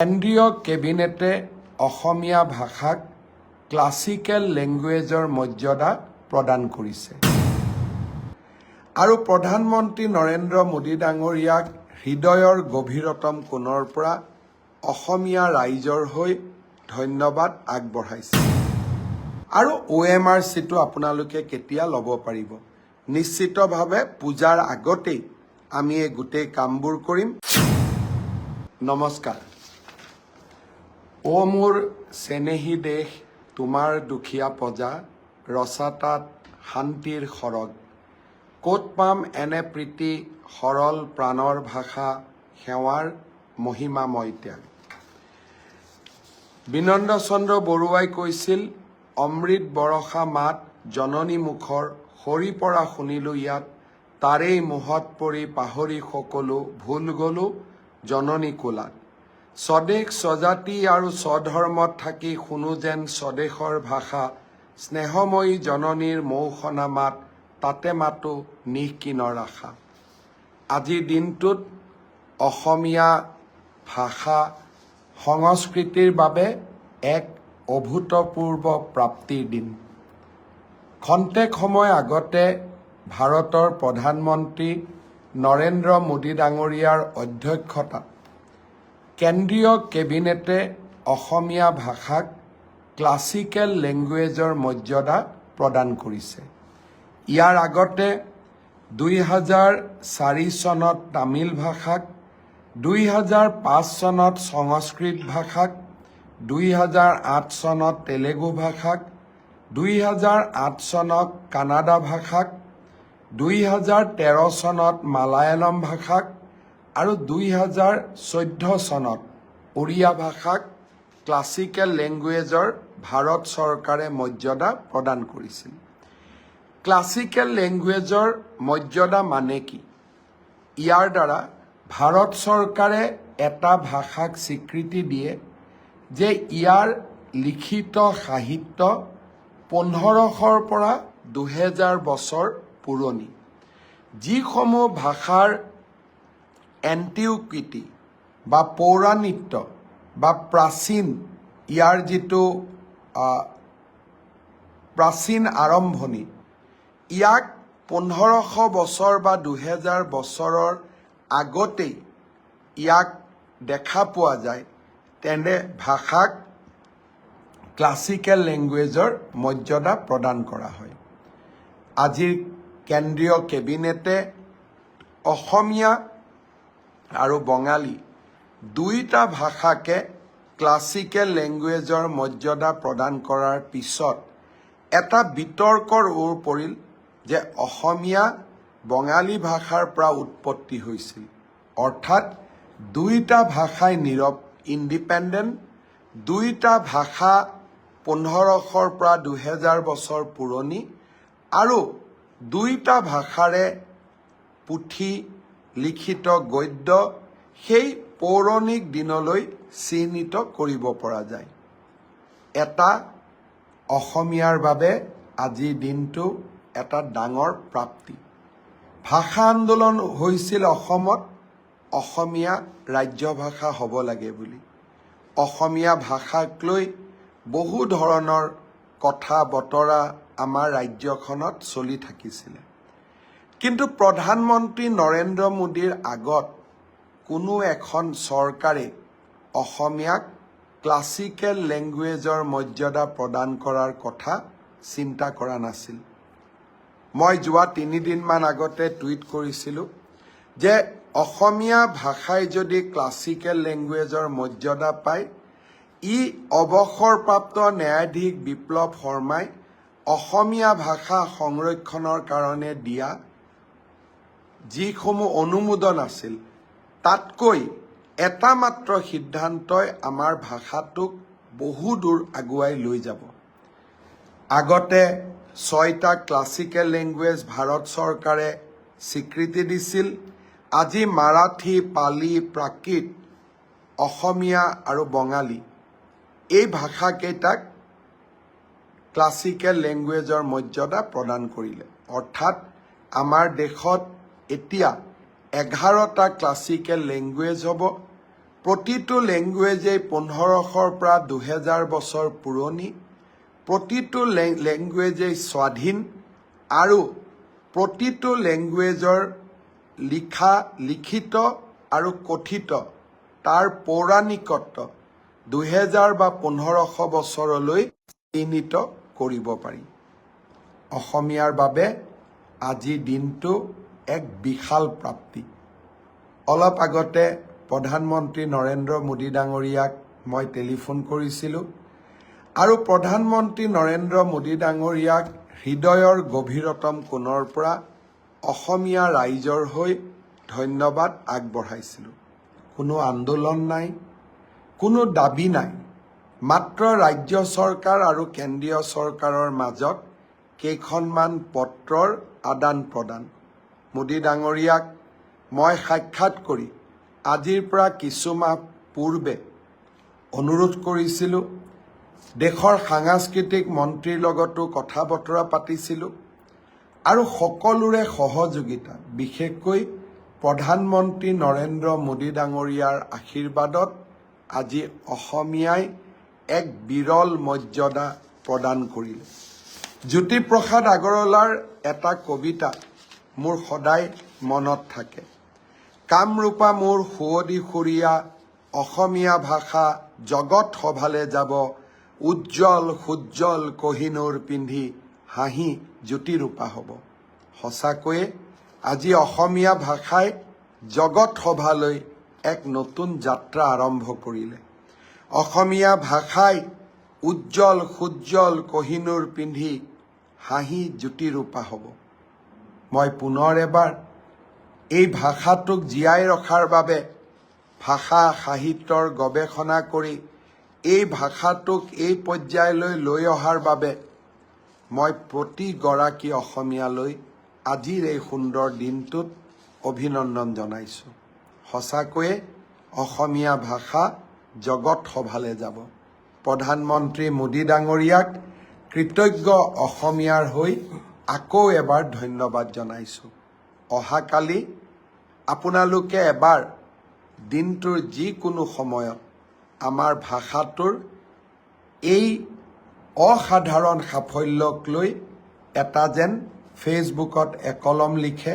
কেন্দ্ৰীয় কেবিনেটে অসমীয়া ভাষাক ক্লাছিকেল লেংগুৱেজৰ মৰ্যাদা প্ৰদান কৰিছে আৰু প্ৰধানমন্ত্ৰী নৰেন্দ্ৰ মোদী ডাঙৰীয়াক হৃদয়ৰ গভীৰতম কোণৰ পৰা অসমীয়া ৰাইজৰ হৈ ধন্যবাদ আগবঢ়াইছে আৰু OMRCটো আপোনালোকে কেতিয়া ল'ব পাৰিব নিশ্চিতভাৱে পূজাৰ আগতেই আমি এই গোটেই কামবোৰ কৰিম। নমস্কাৰ। অ মোৰ চেনেহী দেশ তোমাৰ দুখীয়া প্ৰজা ৰচা তাত শান্তিৰ সৰগ ক'ত পাম এনে প্ৰীতি সৰল প্ৰাণৰ ভাষা সেৱাৰ মহিমাময় ত্যাগ। বিনন্দ চন্দ্ৰ বৰুৱাই কৈছিল অমৃত বৰষা মাত জননী মুখৰ সৰি পৰা শুনিলো ইয়াত তাৰেই মোহত পৰি পাহৰি সকলো ভুল গলো জননী কোলাত। স্বদেশ স্বজাতি আৰু স্বধৰ্মত থাকি শুনো যেন স্বদেশৰ ভাষা স্নেহময়ী জননীৰ মৌসনা মাত তাতে মাতো নিঃকিনৰ আশা। আজিৰ দিনটোত অসমীয়া ভাষা সংস্কৃতিৰ বাবে এক অভূতপূৰ্ব প্ৰাপ্তিৰ দিন। খন্তেক সময় আগতে ভাৰতৰ প্ৰধানমন্ত্ৰী নৰেন্দ্ৰ মোদী ডাঙৰীয়াৰ অধ্যক্ষতাত কেন্দ্ৰীয় কেবিনেটে অসমীয়া ভাষাক ক্লাছিকেল লেংগুৱেজৰ মৰ্যাদা প্ৰদান কৰিছে। ইয়াৰ আগতে 2004 চনত তামিল ভাষাক, 2005 চনত সংস্কৃত ভাষাক, 2008 চনত তেলেগু ভাষাক, 2008 চনত কানাডা ভাষাক, 2013 চনত মালায়ালম ভাষাক আৰু 2014 চনত ওড়িয়া ভাষাক ক্লাছিকেল লেংগুৱেজৰ ভাৰত চৰকাৰে মৰ্যাদা প্ৰদান কৰিছিল। ক্লাছিকেল লেংগুৱেজৰ মৰ্যাদা মানে কি? ইয়াৰ দ্বাৰা ভাৰত চৰকাৰে এটা ভাষাক স্বীকৃতি দিয়ে যে ইয়াৰ লিখিত সাহিত্য 1500ৰ পৰা 2000 বছৰ পুৰণি। যিসমূহ ভাষাৰ এণ্টিকুইটি বা পৌৰাণিত্য বা প্ৰাচীন ইয়াৰ যিটো প্ৰাচীন আৰম্ভণি ইয়াক 1500 বছৰ বা 2000 বছৰৰ আগতেই ইয়াক দেখা পোৱা যায় তেনে ভাষাক ক্লাছিকেল লেংগুৱেজৰ মৰ্যাদা প্ৰদান কৰা হয়। আজিৰ কেন্দ্ৰীয় কেবিনেটে অসমীয়া আৰু বঙালী দুইটা ভাষাকে ক্লাছিকেল লেংগুৱেজৰ মৰ্যাদা প্ৰদান কৰাৰ পিছত এটা বিতৰ্কৰ ওৰ পৰিল যে অসমীয়া বঙালী ভাষাৰ পৰা উৎপত্তি হৈছিল, অৰ্থাৎ দুইটা ভাষাই ইণ্ডিপেণ্ডেণ্ট, দুইটা ভাষা 1500ৰ পৰা 2000 বছৰ পুৰণি আৰু দুইটা ভাষাৰে পুথি লিখিত গদ্য সেই পৌৰাণিক দিনলৈ চিহ্নিত কৰিব পৰা যায়। এটা অসমীয়াৰ বাবে আজিৰ দিনটো এটা ডাঙৰ প্ৰাপ্তি। ভাষা আন্দোলন হৈছিল অসমত অসমীয়া ৰাজ্য ভাষা হ'ব লাগে বুলি। অসমীয়া ভাষাক লৈ বহু ধৰণৰ কথা বতৰা আমাৰ ৰাজ্যখনত চলি থাকিছিলে। কিন্তু প্ৰধানমন্ত্ৰী নৰেন্দ্ৰ মোদীৰ আগত কোনো এখন চৰকাৰে অসমীয়াক ক্লাছিকেল লেংগুৱেজৰ মৰ্যাদা প্ৰদান কৰাৰ কথা চিন্তা কৰা নাছিল। মই যোৱা 3 দিনমান আগতে টুইট কৰিছিলোঁ যে অসমীয়া ভাষাই যদি ক্লাছিকেল লেংগুৱেজৰ মৰ্যাদা পায় ই অৱসৰপ্ৰাপ্ত ন্যায়াধীশ বিপ্লৱ শৰ্মাই অসমীয়া ভাষা সংৰক্ষণৰ কাৰণে দিয়া যিসমূহ অনুমোদন আছিল তাতকৈ এটা মাত্ৰ সিদ্ধান্তই আমাৰ ভাষাটোক বহু দূৰ আগুৱাই লৈ যাব। আগতে 6টা ক্লাছিকেল লেংগুৱেজ ভাৰত চৰকাৰে স্বীকৃতি দিছিল। আজি মাৰাঠী, পালি, প্ৰাকৃত, অসমীয়া আৰু বঙালী এই ভাষাকেইটাক ক্লাছিকেল লেংগুৱেজৰ মৰ্যাদা প্ৰদান কৰিলে। অৰ্থাৎ আমাৰ দেশত এতিয়া 11টা ক্লাছিকেল লেংগুৱেজ হ'ব। প্ৰতিটো লেংগুৱেজেই 1500ৰ পৰা 2000 বছৰ পুৰণি, প্ৰতিটো লেংগুৱেজেই স্বাধীন আৰু প্ৰতিটো লেংগুৱেজৰ লিখিত আৰু কথিত তাৰ পৌৰাণিকত্ব 2000 বা 1500 বছৰলৈ চিহ্নিত কৰিব পাৰি। অসমীয়াৰ বাবে আজিৰ দিনটো এক বিশাল প্ৰাপ্তি। অলপ আগতে প্ৰধানমন্ত্ৰী নৰেন্দ্ৰ মোদী ডাঙৰীয়াক মই টেলিফোন কৰিছিলোঁ আৰু প্ৰধানমন্ত্ৰী নৰেন্দ্ৰ মোদী ডাঙৰীয়াক হৃদয়ৰ গভীৰতম কোণৰ পৰা অসমীয়া ৰাইজৰ হৈ ধন্যবাদ আগবঢ়াইছিলোঁ। কোনো আন্দোলন নাই, কোনো দাবী নাই, মাত্ৰ ৰাজ্য চৰকাৰ আৰু কেন্দ্ৰীয় চৰকাৰৰ মাজত কেইখনমান পত্ৰৰ আদান প্ৰদান। মোদী ডাঙৰীয়াক মই সাক্ষাৎ কৰি আজিৰ পৰা কিছু মাহ পূৰ্বে অনুৰোধ কৰিছিলোঁ, দেশৰ সাংস্কৃতিক মন্ত্ৰীৰ লগতো কথা বতৰা পাতিছিলোঁ আৰু সকলোৰে সহযোগিতা, বিশেষকৈ প্ৰধানমন্ত্ৰী নৰেন্দ্ৰ মোদী ডাঙৰীয়াৰ আশীৰ্বাদত আজি অসমীয়াই এক বিৰল মৰ্যাদা প্ৰদান কৰিলে। জ্যোতিপ্ৰসাদ আগৰৱালাৰ এটা কবিতা মোৰ সদায় মনত থাকে। কামৰূপা মোৰ সুৱদী সুৰীয়া, অসমীয়া ভাষা জগত সভালে যাব, উজ্জ্বল সুজ্জ্বল কহিনুৰ পিন্ধি হাঁহি জ্যোতিৰূপা হ'ব। সঁচাকৈয়ে আজি অসমীয়া ভাষাই জগত সভালৈ এক নতুন যাত্ৰা আৰম্ভ কৰিলে। অসমীয়া ভাষাই উজ্জ্বল সুজ্জ্বল কহিনুৰ পিন্ধি হাঁহি জ্যোতিৰূপা হ'ব। মই পুনৰ এবাৰ এই ভাষাটোক জীয়াই ৰখাৰ বাবে ভাষা সাহিত্যৰ গৱেষণা কৰি এই ভাষাটোক এই পৰ্যায়লৈ লৈ অহাৰ বাবে মই প্ৰতিগৰাকী অসমীয়ালৈ আজিৰ এই সুন্দৰ দিনটোত অভিনন্দন জনাইছোঁ। সঁচাকৈয়ে অসমীয়া ভাষা জগত সভালে যাব। প্ৰধানমন্ত্ৰী মোদী ডাঙৰীয়াক কৃতজ্ঞ অসমীয়াৰ হৈ আকৌ এবাৰ ধন্যবাদ জনাইছোঁ। অহাকালি আপোনালোকে এবাৰ দিনটোৰ যিকোনো সময়ত আমাৰ ভাষাটোৰ এই অসাধাৰণ সাফল্যক লৈ এটা যেন ফেচবুকত একলম লিখে,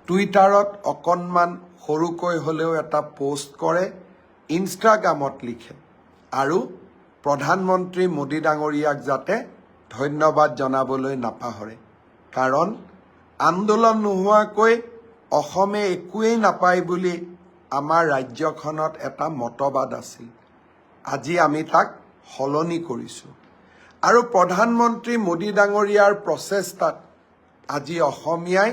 টুইটাৰত অকণমান সৰুকৈ হ'লেও এটা পোষ্ট কৰে, ইনষ্টাগ্ৰামত লিখে আৰু প্ৰধানমন্ত্ৰী মোদী ডাঙৰীয়াক যাতে ধন্যবাদ জনাবলৈ নাপাহৰে। কাৰণ আন্দোলন নোহোৱাকৈ অসমে একোৱেই নাপায় বুলি আমাৰ ৰাজ্যখনত এটা মতবাদ আছিল। আজি আমি তাক সলনি কৰিছোঁ আৰু প্ৰধানমন্ত্ৰী মোদী ডাঙৰীয়াৰ প্ৰচেষ্টাত আজি অসমীয়াই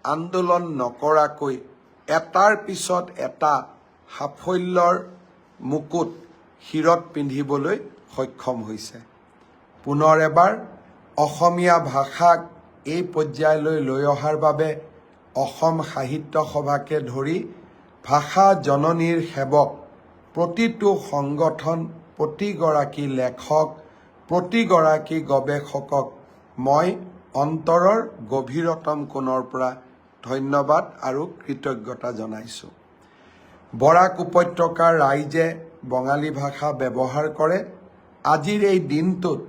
আন্দোলন নকৰাকৈ এটাৰ পিছত এটা সাফল্যৰ মুকুট শিৰত পিন্ধিবলৈ সক্ষম হৈছে। পুনৰ এবাৰ অসমীয়া ভাষাক এই পৰ্যায়লৈ লৈ অহাৰ বাবে অসম সাহিত্য সভাকে ধৰি ভাষা জননীৰ সেৱক প্ৰতিটো সংগঠন, প্ৰতিগৰাকী লেখক, প্ৰতিগৰাকী গৱেষকক মই অন্তৰৰ গভীৰতম কোণৰ পৰা ধন্যবাদ আৰু কৃতজ্ঞতা জনাইছোঁ। বৰাক উপত্যকাৰ ৰাইজে বঙালী ভাষা ব্যৱহাৰ কৰে। আজিৰ এই দিনটোত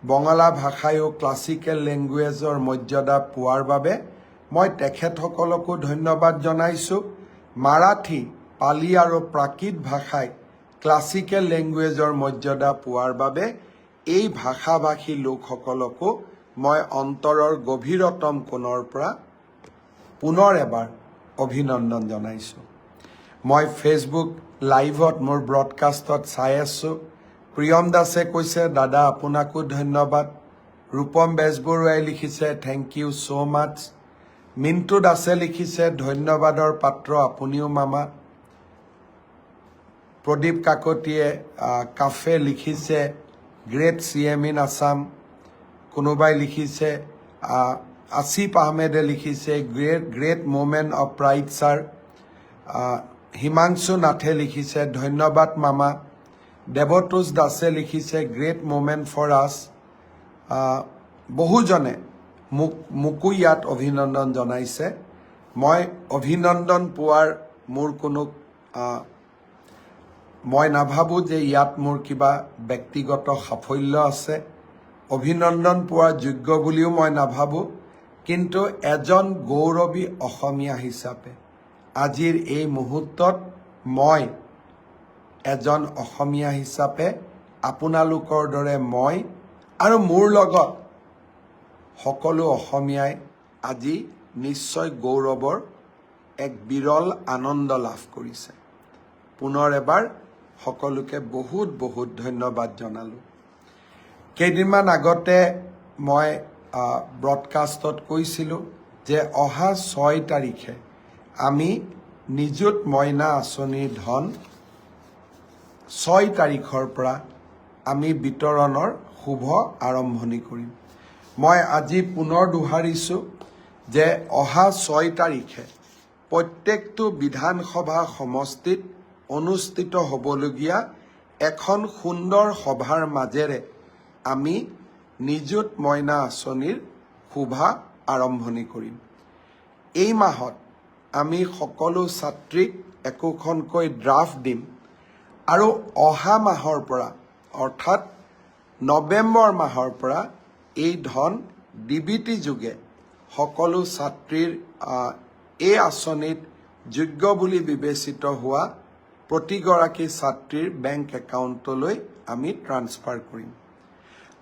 বঙলা ভাষায়ো ক্লাছিকেল লেংগুৱেজৰ মৰ্যাদা পোৱাৰ বাবে মই তেখেতসকলকো ধন্যবাদ জনাইছোঁ। মাৰাঠী, পালি আৰু প্ৰাকৃত ভাষাই ক্লাছিকেল লেংগুৱেজৰ মৰ্যাদা পোৱাৰ বাবে এই ভাষাভাষী লোকসকলকো মই অন্তৰৰ গভীৰতম কোণৰ পৰা পুনৰ এবাৰ অভিনন্দন জনাইছোঁ। মই ফেচবুক লাইভত মোৰ ব্ৰডকাষ্টত চাই আছোঁ। প্ৰিয়ম দাসে কৈছে, দাদা আপোনাকো ধন্যবাদ। ৰূপম বেজবৰুৱাই লিখিছে, থেংক ইউ ছ' মাছ। মিণ্টু দাসে লিখিছে, ধন্যবাদৰ পাত্ৰ আপুনিও মামা। প্ৰদীপ কাকতিয়ে কাফে লিখিছে, গ্ৰেট CM ইন আছাম। কোনোবাই লিখিছে, আসিফ আহমেদে লিখিছে, great moment of pride sir. Himanshu নাথে লিখিছে, ধন্যবাদ মামা। দেৱতোষ দাসে লিখিছে, গ্ৰেট মোমেণ্ট ফৰ আছ। বহুজনে মোকো ইয়াত অভিনন্দন জনাইছে। মই অভিনন্দন পোৱাৰ মোৰ কোনো মই নাভাবোঁ যে ইয়াত মোৰ কিবা ব্যক্তিগত সাফল্য আছে, অভিনন্দন পোৱাৰ যোগ্য বুলিও মই নাভাবোঁ। কিন্তু এজন গৌৰৱী অসমীয়া হিচাপে আজিৰ এই মুহূৰ্তত মই এজন অসমীয়া হিচাপে আপোনালোকৰ দৰে মই আৰু মোৰ লগত সকলো অসমীয়াই আজি নিশ্চয় গৌৰৱৰ এক বিৰল আনন্দ লাভ কৰিছে। পুনৰ এবাৰ সকলোকে বহুত বহুত ধন্যবাদ জনালোঁ। কেইদিনমান আগতে মই ব্ৰডকাষ্টত কৈছিলোঁ যে অহা 6 তাৰিখে আমি নিযুত মইনা আঁচনিৰ ধন 6 তাৰিখৰ পৰা আমি বিতৰণৰ শুভ আৰম্ভণি কৰিম। মই আজি পুনৰ দোহাৰিছোঁ যে অহা 6 তাৰিখে প্ৰত্যেকটো বিধানসভা সমষ্টিত অনুষ্ঠিত হ'বলগীয়া এখন সুন্দৰ সভাৰ মাজেৰে আমি নিযুত মইনা আঁচনিৰ শুভা আৰম্ভণি কৰিম। এই মাহত আমি সকলো ছাত্ৰীক একোখনকৈ ড্ৰাফ্ট দিম আৰু অহা মাহৰ পৰা অৰ্থাৎ নৱেম্বৰ মাহৰ পৰা এই ধন ডিবিটি যোগে সকলো ছাত্ৰীৰ এই আঁচনিত যোগ্য বুলি বিবেচিত হোৱা প্ৰতিগৰাকী ছাত্ৰীৰ বেংক একাউণ্টলৈ আমি ট্ৰান্সফাৰ কৰিম।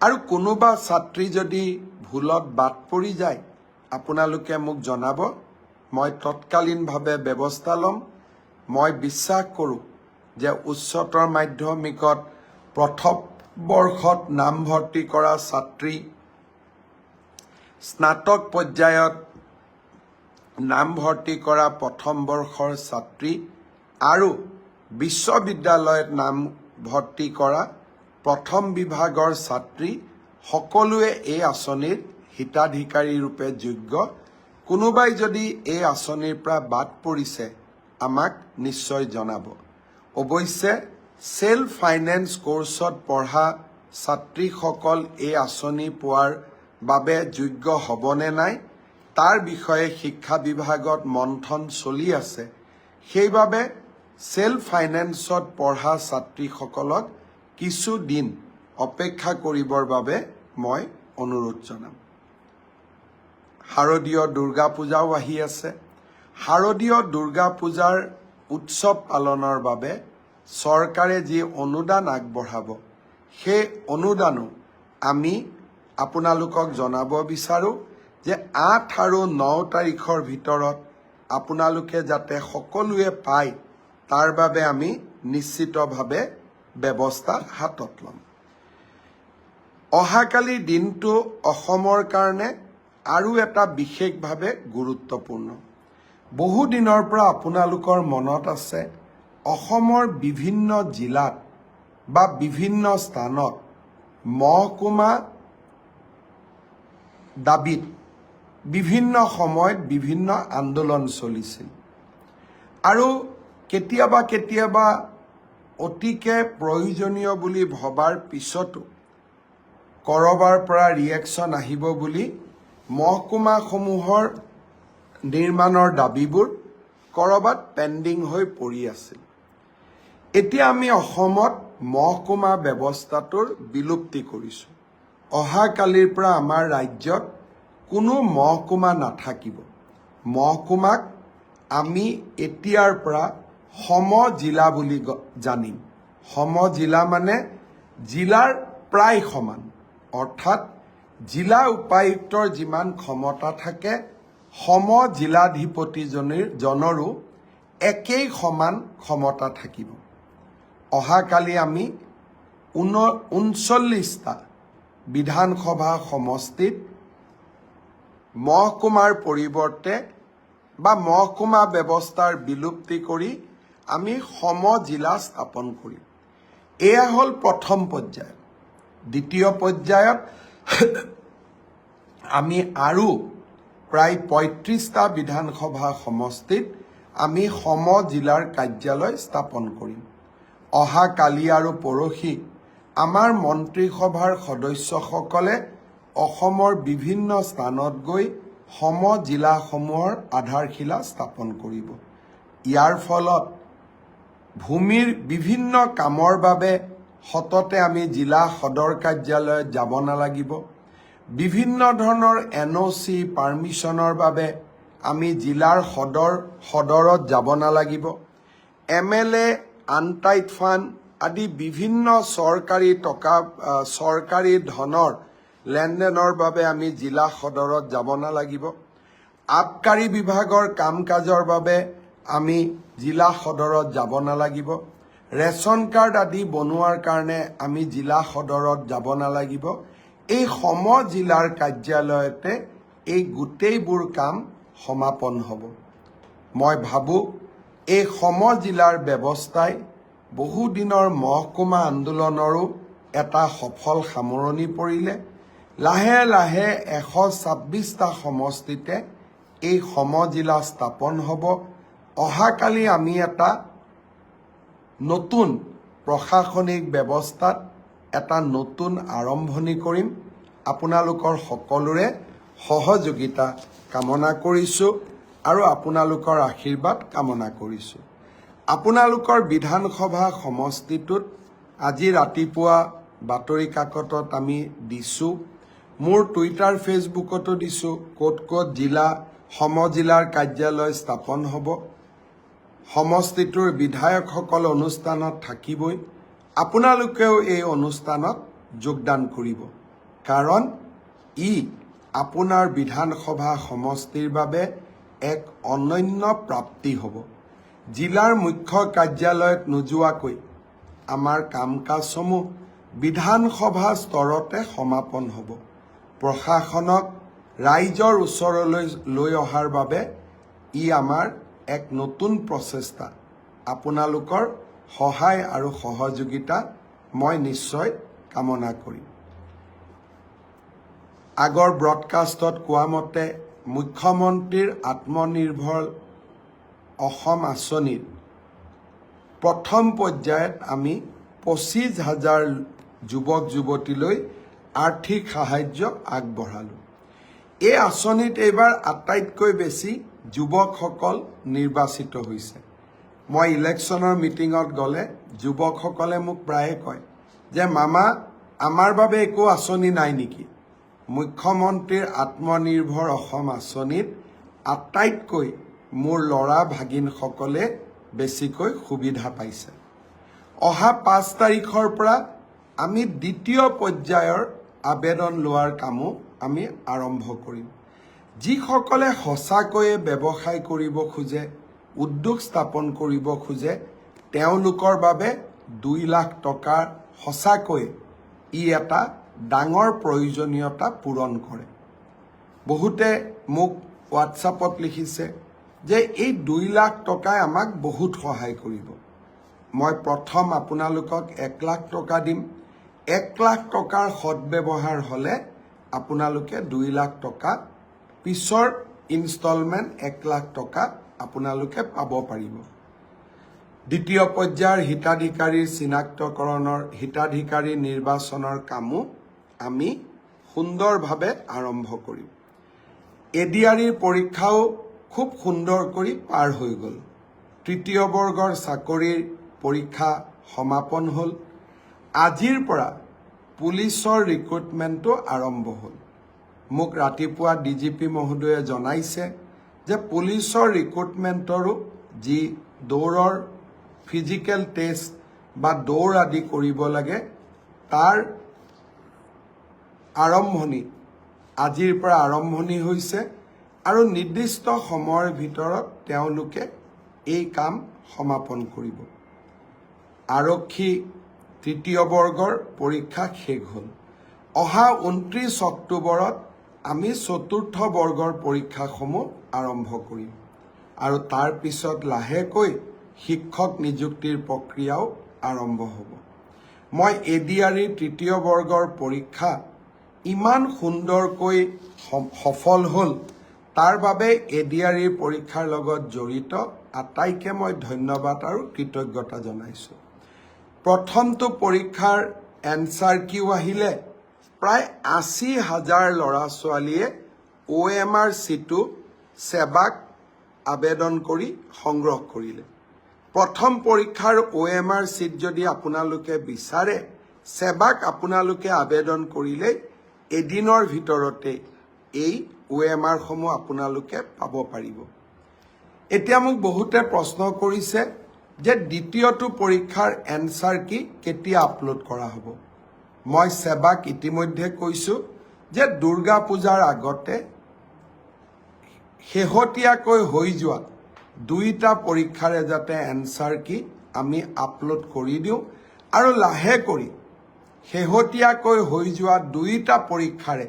আৰু কোনোবা ছাত্ৰী যদি ভুলত বাদ পৰি যায় আপোনালোকে মোক জনাব, মই তৎকালীনভাৱে ব্যৱস্থা ল'ম। মই বিশ্বাস কৰোঁ যে উচ্চতৰ মাধ্যমিকত প্ৰথম বৰ্ষত নামভৰ্তি কৰা ছাত্ৰী, স্নাতক পৰ্যায়ত নামভৰ্তি কৰা প্ৰথম বৰ্ষৰ ছাত্ৰী আৰু বিশ্ববিদ্যালয়ত নামভৰ্তি কৰা প্ৰথম বিভাগৰ ছাত্ৰী সকলোৱে এই আঁচনিৰ হিতাধিকাৰী ৰূপে যোগ্য। কোনোবাই যদি এই আঁচনিৰ পৰা বাদ পৰিছে আমাক নিশ্চয় জনাব। অৱশ্যে সেল্ফ ফাইনেন্স কোৰ্চত পঢ়া ছাত্ৰীসকল এই আঁচনি পোৱাৰ বাবে যোগ্য হ'বনে নাই তাৰ বিষয়ে শিক্ষা বিভাগত মন্থন চলি আছে। সেইবাবে সেল্ফ ফাইনেন্সত পঢ়া ছাত্ৰীসকলক কিছু দিন অপেক্ষা কৰিবৰ বাবে মই অনুৰোধ জনাম। শাৰদীয় দুৰ্গা পূজাও আহি আছে। শাৰদীয় দুৰ্গা পূজাৰ উৎসৱ পালনৰ বাবে চৰকাৰে যি অনুদান আগবঢ়াব সেই অনুদানো আমি আপোনালোকক জনাব বিচাৰোঁ যে 8 আৰু 9 তাৰিখৰ ভিতৰত আপোনালোকে যাতে সকলোৱে পায় তাৰ বাবে আমি নিশ্চিতভাৱে ব্যৱস্থা হাতত ল'ম। অহাকালি দিনটো অসমৰ কাৰণে আৰু এটা বিশেষভাৱে গুৰুত্বপূৰ্ণ। বহু দিনৰ পৰা আপোনালোকৰ মনত আছে অসমৰ বিভিন্ন জিলাত বা বিভিন্ন স্থানত মহকুমা দাবীত বিভিন্ন সময়ত বিভিন্ন আন্দোলন চলিছিল আৰু কেতিয়াবা কেতিয়াবা অতিকে প্ৰয়োজনীয় বুলি ভবাৰ পিছতো কৰবাৰ পৰা ৰিয়েকশ্যন আহিব বুলি মহকুমাসমূহৰ নিৰ্মাণৰ দাবীবোৰ কৰবাত পেণ্ডিং হৈ পৰি আছিল। এতিয়া আমি অসমত মহকুমা ব্যৱস্থাটোৰ বিলুপ্তি কৰিছোঁ। অহাকালিৰ পৰা আমাৰ ৰাজ্যত কোনো মহকুমা নাথাকিব। মহকুমাক আমি এতিয়াৰ পৰা সমজিলা বুলি জানিম। সমজিলা মানে জিলাৰ প্ৰায় সমান, অৰ্থাৎ জিলা উপায়ুক্তৰ যিমান ক্ষমতা থাকে সমজিলাধিপতিজনৰো একেই সমান ক্ষমতা থাকিব। অহাকালি আমি 39টা বিধানসভা সমষ্টিত মহকুমাৰ পৰিৱৰ্তে বা মহকুমা ব্যৱস্থাৰ বিলুপ্তি কৰি আমি সমজিলা স্থাপন কৰিম। এয়া হ'ল প্ৰথম পৰ্যায়। দ্বিতীয় পৰ্যায়ত আমি আৰু প্ৰায় 35টা বিধানসভা সমষ্টিত আমি সমজিলাৰ কাৰ্যালয় স্থাপন কৰিম। অহাকালি আৰু পৰহি আমাৰ মন্ত্ৰীসভাৰ সদস্যসকলে অসমৰ বিভিন্ন স্থানত গৈ সমজিলাসমূহৰ আধাৰশিলা স্থাপন কৰিব। ইয়াৰ ফলত ভূমিৰ বিভিন্ন কামৰ বাবে সততে আমি জিলা সদৰ কাৰ্যালয়ত যাব নালাগিব। বিভিন্ন ধৰণৰ NOC পাৰ্মিশ্যনৰ বাবে আমি জিলাৰ সদৰত যাব নালাগিব। MLA আনটাইড ফাণ্ড আদি বিভিন্ন চৰকাৰী ধনৰ লেনদেনৰ বাবে আমি জিলা সদৰত যাব নালাগিব। আবকাৰী বিভাগৰ কাম কাজৰ বাবে আমি জিলা সদৰত যাব নালাগিব। ৰেচন কাৰ্ড আদি বনোৱাৰ কাৰণে আমি জিলা সদৰত যাব নালাগিব। এই জিলাৰ কাৰ্যালয়তে এই গোটেইবোৰ কাম সমাপন হ'ব। মই ভাবোঁ এই জিলাৰ ব্যৱস্থাই বহুদিনৰ মহকুমা আন্দোলনৰো এটা সফল সামৰণি পৰিলে। লাহে লাহে 126টা সমষ্টিতে এই জিলা স্থাপন হ'ব। অহাকালি আমি এটা নতুন প্ৰশাসনিক ব্যৱস্থাত এটা নতুন আৰম্ভণি কৰিম। আপোনালোকৰ সকলোৰে সহযোগিতা কামনা কৰিছোঁ আৰু আপোনালোকৰ আশীৰ্বাদ কামনা কৰিছোঁ। আপোনালোকৰ বিধানসভা সমষ্টিটোত আজি ৰাতিপুৱা বাতৰি কাকতত আমি দিছোঁ, মোৰ টুইটাৰ ফেচবুকতো দিছোঁ, ক'ত ক'ত জিলাৰ কাৰ্যালয় স্থাপন হ'ব। সমষ্টিটোৰ বিধায়কসকল অনুষ্ঠানত থাকিবই। আপোনালোকেও এই অনুষ্ঠানত যোগদান কৰিব, কাৰণ ই আপোনাৰ বিধানসভা সমষ্টিৰ বাবে এক অনন্য প্ৰাপ্তি হ'ব। জিলাৰ মুখ্য কাৰ্যালয়ত নোযোৱাকৈ আমাৰ কাম কাজসমূহ বিধানসভা স্তৰতে সমাপন হ'ব। প্ৰশাসনক ৰাইজৰ ওচৰলৈ লৈ অহাৰ বাবে ই আমাৰ এক নতুন প্ৰচেষ্টা। আপোনালোকৰ সহায় আৰু সহযোগিতা মই নিশ্চয় কামনা কৰিম। আগৰ ব্ৰডকাষ্টত কোৱা মতে মুখ্যমন্ত্ৰীৰ আত্মনিৰ্ভৰ অসম আঁচনিৰ প্ৰথম পৰ্যায়ত আমি 25,000 যুৱক যুৱতীলৈ আৰ্থিক সাহায্য আগবঢ়ালোঁ। এই আঁচনিত এইবাৰ আটাইতকৈ বেছি যুৱকসকল নিৰ্বাচিত হৈছে। মই ইলেকশ্যনৰ মিটিঙত গ'লে যুৱকসকলে মোক প্ৰায়ে কয় যে মামা, আমাৰ বাবে একো আঁচনি নাই নেকি? মুখ্যমন্ত্ৰীৰ আত্মনিৰ্ভৰ অসম আঁচনিত আটাইতকৈ মোৰ ল'ৰা ভাগিনসকলে বেছিকৈ সুবিধা পাইছে। অহা 5 তাৰিখৰ পৰা আমি দ্বিতীয় পৰ্যায়ৰ আবেদন লোৱাৰ কামো আমি আৰম্ভ কৰিম। যিসকলে সঁচাকৈয়ে ব্যৱসায় কৰিব খোজে, উদ্যোগ স্থাপন কৰিব খোজে, তেওঁলোকৰ বাবে 2 লাখ টকাৰ সঁচাকৈ ই এটা ডাঙৰ প্ৰয়োজনীয়তা পূৰণ কৰে। বহুতে মোক হোৱাটছআপত লিখিছে যে এই 2 লাখ টকাই আমাক বহুত সহায় কৰিব। মই প্ৰথম আপোনালোকক 1 লাখ টকা দিম। 1 লাখ টকাৰ সদব্যৱহাৰ হ'লে আপোনালোকে 2 লাখ টকা, পিছৰ ইনষ্টলমেণ্ট 1 লাখ টকা আপোনালোকে পাব পাৰিব। দ্বিতীয় পৰ্যায়ৰ হিতাধিকাৰীৰ চিনাক্তকৰণৰ হিতাধিকাৰী নিৰ্বাচনৰ কামো আমি সুন্দৰভাৱে আৰম্ভ কৰিম। ADREৰ পৰীক্ষাও খুব সুন্দৰ কৰি পাৰ হৈ গ'ল। তৃতীয় বৰ্গৰ চাকৰিৰ পৰীক্ষা সমাপন হ'ল। আজিৰ পৰা পুলিচৰ ৰিক্ৰুটমেণ্টটো আৰম্ভ হ'ল। মোক ৰাতিপুৱা DGP মহোদয়ে জনাইছে যে পুলিচৰ ৰিক্ৰুটমেণ্টৰো যি দৌৰৰ ফিজিকেল টেষ্ট বা দৌৰ আদি কৰিব লাগে, তাৰ আৰম্ভণি আজিৰ পৰা আৰম্ভণি হৈছে আৰু নিৰ্দিষ্ট সময়ৰ ভিতৰত তেওঁলোকে এই কাম সমাপন কৰিব। আৰক্ষী তৃতীয় বৰ্গৰ পৰীক্ষা শেষ হ'ল। অহা 29 অক্টোবৰত আমি চতুৰ্থ বৰ্গৰ পৰীক্ষাসমূহ আৰম্ভ কৰিম আৰু তাৰ পিছত লাহেকৈ শিক্ষক নিযুক্তিৰ প্ৰক্ৰিয়াও আৰম্ভ হ'ব। মই ADREৰ তৃতীয় বৰ্গৰ পৰীক্ষা ইমান সুন্দৰকৈ সফল হ'ল, তাৰ বাবে ADREৰ পৰীক্ষাৰ লগত জড়িত আটাইকে মই ধন্যবাদ আৰু কৃতজ্ঞতা জনাইছোঁ। প্ৰথমটো পৰীক্ষাৰ এনচাৰ কিউ আহিলে প্ৰায় 80,000 ল'ৰা ছোৱালীয়ে OMR চিটো সেৱাক আবেদন কৰি সংগ্ৰহ কৰিলে। প্ৰথম পৰীক্ষাৰ OMR সিট যদি আপোনালোকে বিচাৰে সেৱাক আপোনালোকে আবেদন কৰিলে এদিনৰ ভিতৰতে এই OMR সমূহ আপোনালোকে পাব পাৰিব এতিয়া মোক বহুতে প্ৰশ্ন কৰিছে যে দ্বিতীয়টো পৰীক্ষাৰ এনসাৰ কি কেতিয়া আপলোড কৰা হ'ব মই সেৱাক ইতিমধ্যে কৈছো যে দুৰ্গা পূজাৰ আগতে শেহতীয়াকৈ হৈ যোৱা দুইটা পৰীক্ষাৰ যাতে এনসাৰ কি আমি আপলোড কৰি দিও আৰু লাহে কৰি শেহতীয়াকৈ হৈ যোৱা দুইটা পৰীক্ষাৰে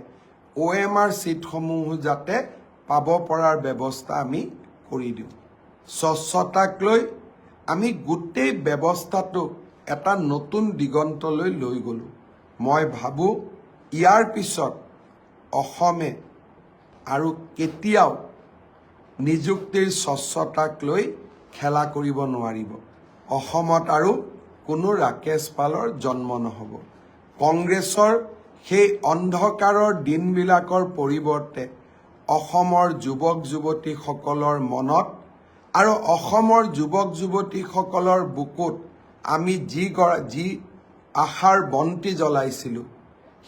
OMR সিটসমূহ যাতে পাব পৰাৰ ব্যৱস্থা আমি কৰি দিও স্বচ্ছতাক লৈ আমি গোটেই ব্যৱস্থাটো এটা নতুন দিগন্তলৈ লৈ গলো মই ভাবো ইয়াৰ পিছত অসমে আৰু কেতিয়াও নিযুক্তিৰ স্বচ্ছতাক লৈ খেলা কৰিব নোৱাৰিব অসমত আৰু কোনো ৰাকেশ পালৰ জন্ম নহব কংগ্ৰেছৰ সেই অন্ধকাৰৰ দিনবিলাকৰ পৰিৱৰ্তে অসমৰ যুৱক যুৱতীসকলৰ মনত আৰু অসমৰ যুৱক যুৱতীসকলৰ বুকুত আমি যি আশাৰ বন্তি জ্বলাইছিলো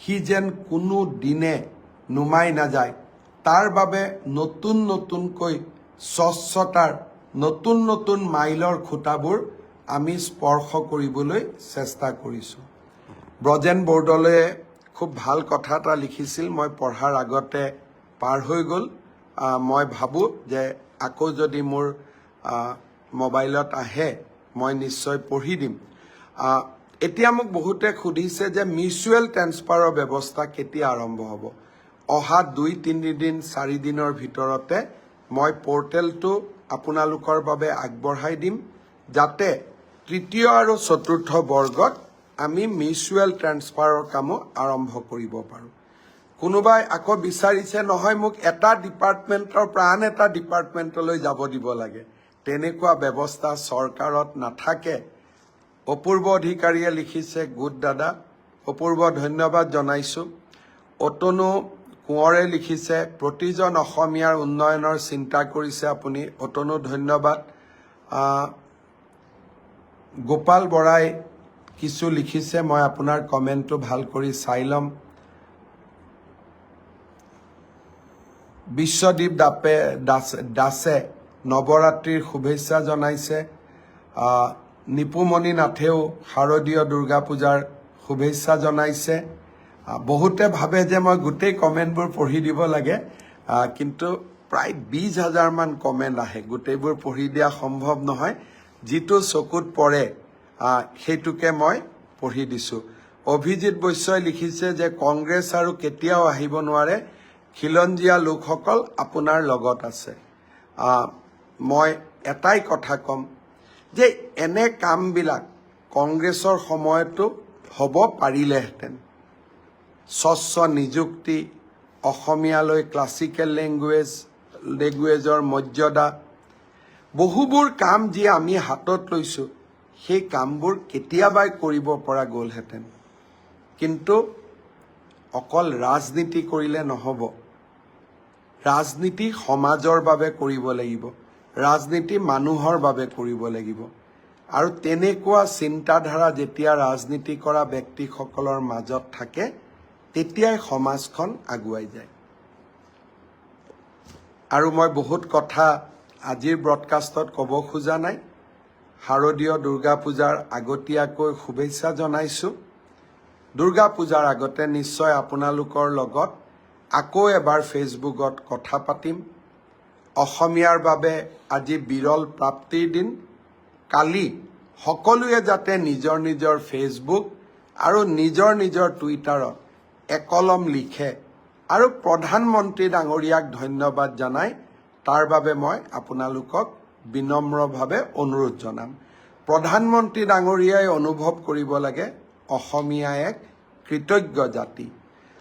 সি যেন কোনো দিনে নুমাই নাযায় তাৰ বাবে নতুনকৈ স্বচ্ছতাৰ নতুন মাইলৰ খুঁটাবোৰ আমি স্পৰ্শ কৰিবলৈ চেষ্টা কৰিছো ব্ৰজেন বৰদলৈ খুব ভাল কথা এটা লিখিছিল মই পঢ়াৰ আগতে পাৰ হৈ গল মই ভাবো যে আকৌ যদি মোৰ মোবাইলত আহে মই নিশ্চয় পঢ়ি দিম এতিয়া মোক বহুতে খুদিছে যে মিউচুৱেল ট্ৰান্সফাৰৰ ব্যৱস্থা কেতিয়া আৰম্ভ হ'ব অহা 2-3 দিন 4 দিনৰ ভিতৰতে মই পোৰ্টেলটো আপোনালোকৰ বাবে আগবঢ়াই দিম যাতে তৃতীয় আৰু চতুৰ্থ বৰ্গত আমি মিউচুৱেল ট্ৰান্সফাৰৰ কাম আৰম্ভ কৰিব পাৰো কোনোবাই আকৌ বিচাৰিছে নহয় মোক এটা ডিপাৰ্টমেন্টৰ প্ৰাণ এটা ডিপাৰ্টমেন্টলৈ যাব দিব লাগে তেনেকুৱা ব্যৱস্থা চৰকাৰত নাথাকে অপূৰ্ব অধিকাৰীয়ে লিখিছে গুড দাদা অপূৰ্ব ধন্যবাদ জনাইছো অতনু কোঁৱৰে লিখিছে প্ৰতিজন অসমীয়াৰ উন্নয়নৰ চিন্তা কৰিছে আপুনি অতনু ধন্যবাদ গোপাল বৰাই কিছু লিখিছে মই আপোনাৰ কমেন্টটো ভাল কৰি চাই লম বিশ্বদীপ দাসে নৱৰাত্ৰিৰ শুভেচ্ছা জনাইছে নিপুমণি নাথেও শাৰদীয় দুৰ্গা পূজাৰ শুভেচ্ছা জনাইছে বহুতে ভাবে যে মই গোটেই কমেন্টবোৰ পঢ়ি দিব লাগে কিন্তু প্ৰায় 20,000 মান কমেন্ট আহে গোটেইবোৰ পঢ়ি দিয়া সম্ভৱ নহয় যিটো চকুত পৰে সেইটোকে মই পঢ়ি দিছো অভিজিত বৈশ্যই লিখিছে যে কংগ্ৰেছ আৰু কেতিয়াও আহিব নোৱাৰে খিলঞ্জীয়া লোকসকল আপোনাৰ লগত আছে মই এটাই কথা কম যে এনে কামবিলাক কংগ্ৰেছৰ সময়তো হ'ব পাৰিলেহেঁতেন স্বচ্ছ নিযুক্তি অসমীয়ালৈ ক্লাছিকেল লেংগুৱেজৰ মৰ্যাদা বহুবোৰ কাম যি আমি হাতত লৈছো সেই কামবোৰ কেতিয়াবাই কৰিব পৰা গ'লহেঁতেন কিন্তু অকল ৰাজনীতি কৰিলে নহ'ব ৰাজনীতি সমাজৰ বাবে কৰিব লাগিব ৰাজনীতি মানুহৰ বাবে কৰিব লাগিব আৰু তেনেকুৱা চিন্তাধাৰা যেতিয়া ৰাজনীতি কৰা ব্যক্তিসকলৰ মাজত থাকে তেতিয়াই সমাজখন আগুৱাই যায় আৰু মই বহুত কথা আজিৰ ব্ৰডকাষ্টত ক'ব খোজা নাই শাৰদীয় দুৰ্গা পূজাৰ আগতীয়াকৈ শুভেচ্ছা জনাইছো দুৰ্গা পূজাৰ আগতে নিশ্চয় আপোনালোকৰ লগত আকৌ এবাৰ ফেচবুকত কথা পাতিম অসমীয়াৰ বাবে আজি বিৰল প্ৰাপ্তিৰ দিন কালি সকলোৱে যাতে নিজৰ নিজৰ ফেচবুক আৰু নিজৰ টুইটাৰত একলম লিখে আৰু প্ৰধানমন্ত্ৰী ডাঙৰীয়াক ধন্যবাদ জনাই তাৰ বাবে মই আপোনালোকক বিনম্ৰভাৱে অনুৰোধ জনাম প্ৰধানমন্ত্ৰী ডাঙৰীয়াই অনুভৱ কৰিব লাগে অসমীয়া এক কৃতজ্ঞ জাতি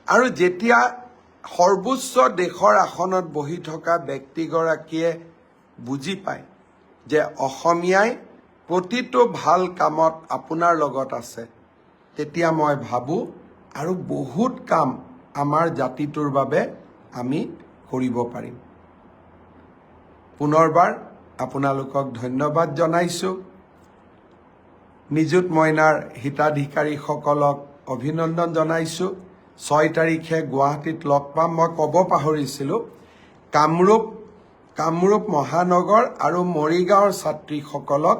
আৰু যেতিয়া সৰ্বোচ্চ দেশৰ আসনত বহি থকা ব্যক্তিগৰাকীয়ে বুজি পায় যে অসমীয়াই প্ৰতিটো ভাল কামত আপোনাৰ লগত আছে তেতিয়া মই ভাবো আৰু বহুত কাম আমাৰ জাতিটোৰ বাবে আমি কৰিব পাৰিম পুনৰবাৰ আপোনালোকক ধন্যবাদ জনাইছো নিযুত মইনাৰ হিতাধিকাৰীসকলক অভিনন্দন জনাইছোঁ। 6 তাৰিখে গুৱাহাটীত লগ পাম। মই ক'ব পাহৰিছিলোঁ, কামৰূপ মহানগৰ আৰু মৰিগাঁৱৰ ছাত্ৰীসকলক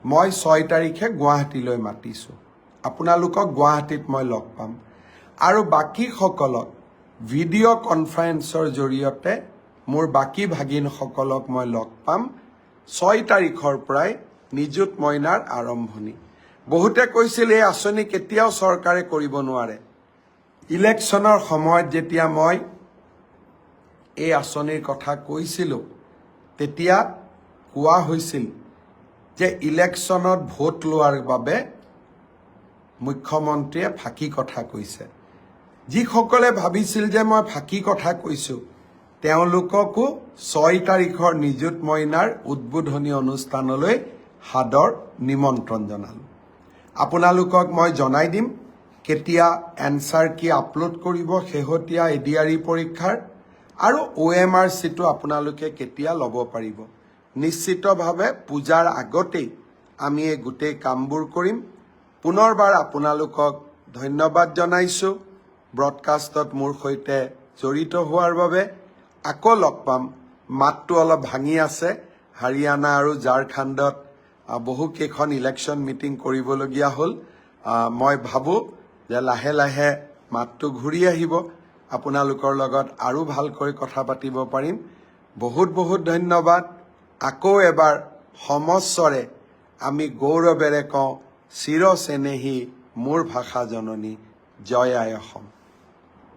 মই 6 তাৰিখে গুৱাহাটীলৈ মাতিছোঁ। আপোনালোকক গুৱাহাটীত মই লগ পাম। আৰু বাকীসকলক ভিডিঅ' কনফাৰেন্সৰ জৰিয়তে মোৰ বাকী ভাগিনসকলক মই লগ পাম। 6 তাৰিখৰ পৰাই নিযুত মইনাৰ আৰম্ভণি। বহুতে কৈছিল এই আঁচনি কেতিয়াও চৰকাৰে কৰিব নোৱাৰে। ইলেকশ্যনৰ সময়ত যেতিয়া মই এই আঁচনিৰ কথা কৈছিলোঁ, তেতিয়া কোৱা হৈছিল যে ইলেকশ্যনত ভোট লোৱাৰ বাবে মুখ্যমন্ত্ৰীয়ে ফাঁকি কথা কৈছে। যিসকলে ভাবিছিল যে মই ফাঁকি কথা কৈছোঁ, তেওঁলোককো 6 তাৰিখৰ নিযুত মইনাৰ উদ্বোধনী অনুষ্ঠানলৈ সাদৰ নিমন্ত্ৰণ জনালোঁ। আপোনালোকক মই জনাই দিম কেতিয়া এনচাৰ কি আপলোড কৰিব শেহতীয়া এডিআৰই পৰীক্ষাৰ, আৰু OMRCটো আপোনালোকে কেতিয়া ল'ব পাৰিব। নিশ্চিতভাৱে পূজাৰ আগতেই আমি এই গোটেই কামবোৰ কৰিম। পুনৰবাৰ আপোনালোকক ধন্যবাদ জনাইছোঁ ব্ৰডকাষ্টত মোৰ সৈতে জড়িত হোৱাৰ বাবে। আকৌ লগ পাম। মাতটো অলপ ভাঙি আছে। হাৰিয়ানা আৰু ঝাৰখণ্ডত বহুকেইখন ইলেকশ্যন মিটিং কৰিবলগীয়া হ'ল। মই ভাবোঁ যে লাহে লাহে মাতটো ঘূৰি আহিব। আপোনালোকৰ লগত আৰু ভালকৈ কথা পাতিব পাৰিম। বহুত বহুত ধন্যবাদ। আকৌ এবাৰ সমস্বৰে আমি গৌৰৱেৰে কওঁ, চিৰ চেনেহী মোৰ ভাষা জননী, জয় আই অসম।